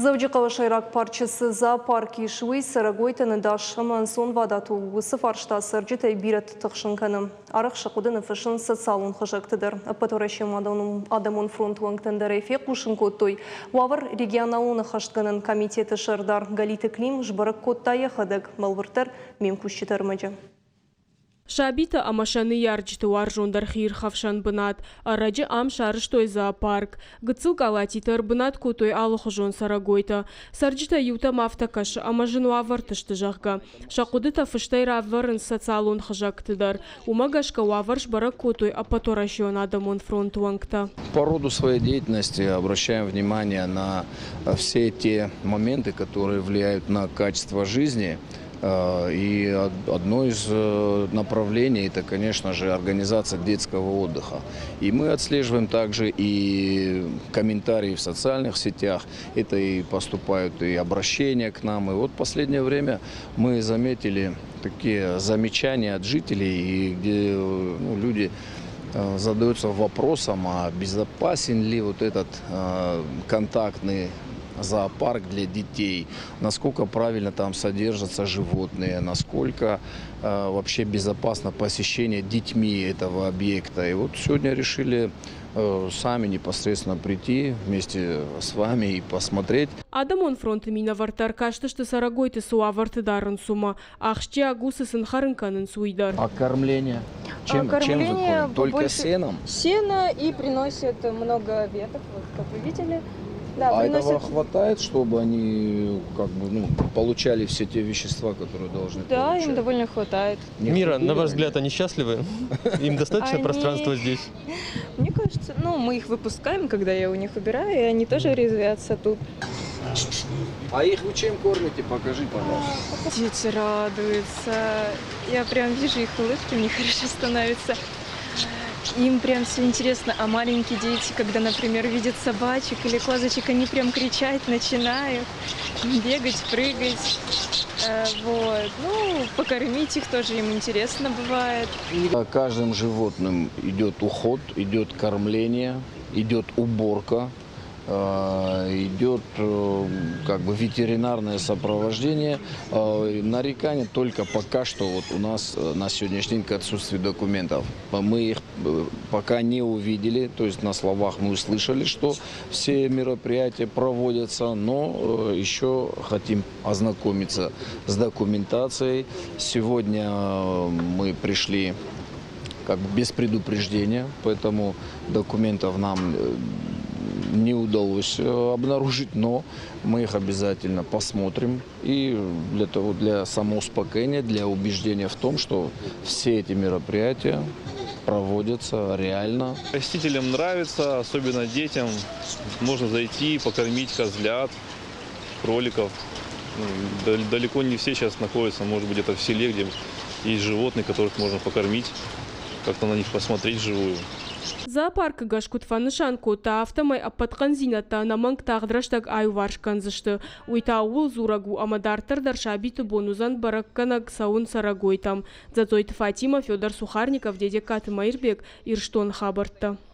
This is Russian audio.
Завджикова шайрак парчасы зоопарки швей сарагойтаны дашыман сон вадату усы фаршта сырджитай бирет тықшынканы. Арық шақудыны фышын социалын хыжактыдыр. Апаторашым адамон фронтуан тендерефе кушын коттой. Уавыр регионалуны хаштганын комитеті шырдар. Галиты клим жбарык коттайы хадык. Малвыртыр мем күшчетармаджа. Шабита амашаны ярджты варжондар хир хавшан бынат, араджы ам шарыштой зоопарк. Гыцыл калатитар бынат котой алухожон сарагойта. Сарджита юта мафтакаш амажын вавартышты жағга. Шақудыта фыштай равварын социалон хажактыдар. Умагашка ваварш барак котой апаторашион адамон фронтуангта. По роду своей деятельности обращаем внимание на все те моменты, которые влияют на качество жизни. И одно из направлений – это, конечно же, организация детского отдыха. И мы отслеживаем также и комментарии в социальных сетях. Это и поступают и обращения к нам. И вот в последнее время мы заметили такие замечания от жителей, где люди задаются вопросом, а безопасен ли вот этот контактный зоопарк для детей, насколько правильно там содержатся животные, насколько вообще безопасно посещение детьми этого объекта. И вот сегодня решили сами непосредственно прийти вместе с вами и посмотреть. Адамон фронты мина вартар кашты, что сарагойты суаварты дарын сума, ахшчи агусы сынхарынканын суйдар. А кормление? Чем закормят? Только сеном? Сено и приносят много веток, вот, как вы видели. Да, а приносят... этого хватает, чтобы они получали все те вещества, которые должны Да, получать? им довольно хватает. Мира, на ваш взгляд, они счастливы? Им достаточно пространства здесь? Мне кажется, мы их выпускаем, когда я у них убираю, и они тоже резвятся тут. А их вы чем кормите? Покажи, пожалуйста. Дети радуются. Я прям вижу их улыбки, мне хорошо становится. Им прям все интересно, а маленькие дети, когда, например, видят собачек или козочек, они прям кричать начинают, бегать, прыгать, покормить их тоже им интересно бывает. Каждым животным идет уход, идет кормление, идет уборка, идет ветеринарное сопровождение. Нарекания только пока что вот у нас на сегодняшний день к отсутствию документов. Мы их пока не увидели, то есть на словах мы услышали, что все мероприятия проводятся, но еще хотим ознакомиться с документацией. Сегодня мы пришли без предупреждения, поэтому документов нам не удалось обнаружить, но мы их обязательно посмотрим. И для самоуспокоения, для убеждения в том, что все эти мероприятия проводятся реально. Посетителям нравится, особенно детям. Можно зайти, покормить козлят, кроликов. Далеко не все сейчас находятся, может быть, где-то в селе, где есть животные, которых можно покормить, как-то на них посмотреть вживую. Зоопарк гашкут фанышанку та автомай аппаткан зината наманг тағдыраштаг ай варшканзышты. Уйта уыл зурагу амадартар даршабиты бонузан баракканаг саун сарагойтам. Зацойты Фатима, Федор Сухарников, Деде Каты Майырбек, Ирштон хабарта.